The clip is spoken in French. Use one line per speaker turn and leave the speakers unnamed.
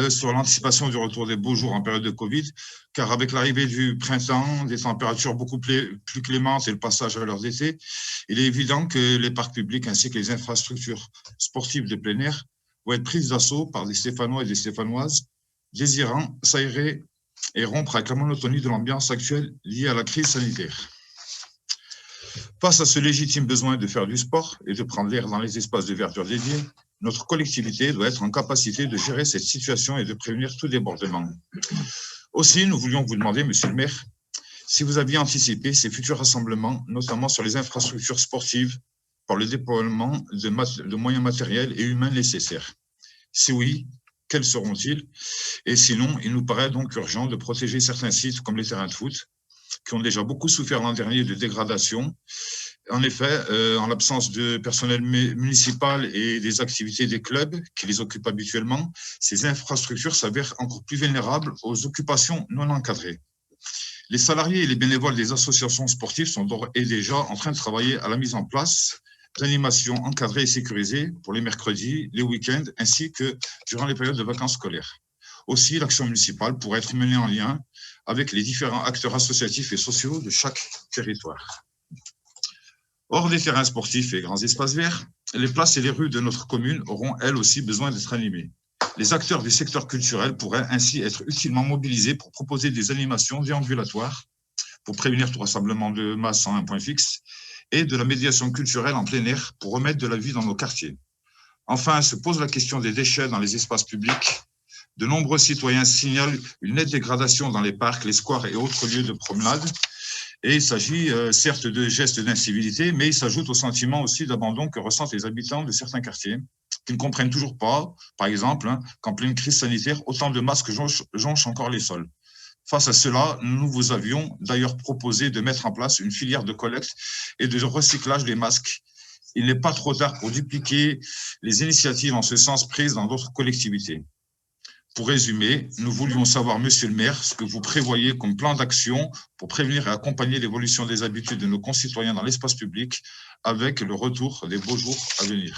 sur l'anticipation du retour des beaux jours en période de Covid, car avec l'arrivée du printemps, des températures beaucoup plus clémentes et le passage à l'heure d'été, il est évident que les parcs publics ainsi que les infrastructures sportives de plein air vont être prises d'assaut par des Stéphanois et des Stéphanoises désirant s'aérer et rompre avec la monotonie de l'ambiance actuelle liée à la crise sanitaire. Face à ce légitime besoin de faire du sport et de prendre l'air dans les espaces de verdure dédiés, notre collectivité doit être en capacité de gérer cette situation et de prévenir tout débordement. Aussi, nous voulions vous demander, monsieur le maire, si vous aviez anticipé ces futurs rassemblements, notamment sur les infrastructures sportives, par le déploiement de moyens matériels et humains nécessaires. Si oui, quels seront-ils? Et sinon, il nous paraît donc urgent de protéger certains sites comme les terrains de foot, qui ont déjà beaucoup souffert l'an dernier de dégradation. En effet, en l'absence de personnel municipal et des activités des clubs qui les occupent habituellement, ces infrastructures s'avèrent encore plus vulnérables aux occupations non encadrées. Les salariés et les bénévoles des associations sportives sont d'ores et déjà en train de travailler à la mise en place d'animations encadrées et sécurisées pour les mercredis, les week-ends, ainsi que durant les périodes de vacances scolaires. Aussi, l'action municipale pourrait être menée en lien avec les différents acteurs associatifs et sociaux de chaque territoire. Hors des terrains sportifs et grands espaces verts, les places et les rues de notre commune auront elles aussi besoin d'être animées. Les acteurs du secteur culturel pourraient ainsi être utilement mobilisés pour proposer des animations déambulatoires pour prévenir tout rassemblement de masse en un point fixe et de la médiation culturelle en plein air pour remettre de la vie dans nos quartiers. Enfin, se pose la question des déchets dans les espaces publics. De nombreux citoyens signalent une nette dégradation dans les parcs, les squares et autres lieux de promenade. Et il s'agit certes de gestes d'incivilité, mais il s'ajoute au sentiment aussi d'abandon que ressentent les habitants de certains quartiers, qui ne comprennent toujours pas, par exemple, qu'en pleine crise sanitaire, autant de masques jonchent encore les sols. Face à cela, nous vous avions d'ailleurs proposé de mettre en place une filière de collecte et de recyclage des masques. Il n'est pas trop tard pour dupliquer les initiatives en ce sens prises dans d'autres collectivités. Pour résumer, nous voulions savoir, monsieur le maire, ce que vous prévoyez comme plan d'action pour prévenir et accompagner l'évolution des habitudes de nos concitoyens dans l'espace public avec le retour des beaux jours à venir.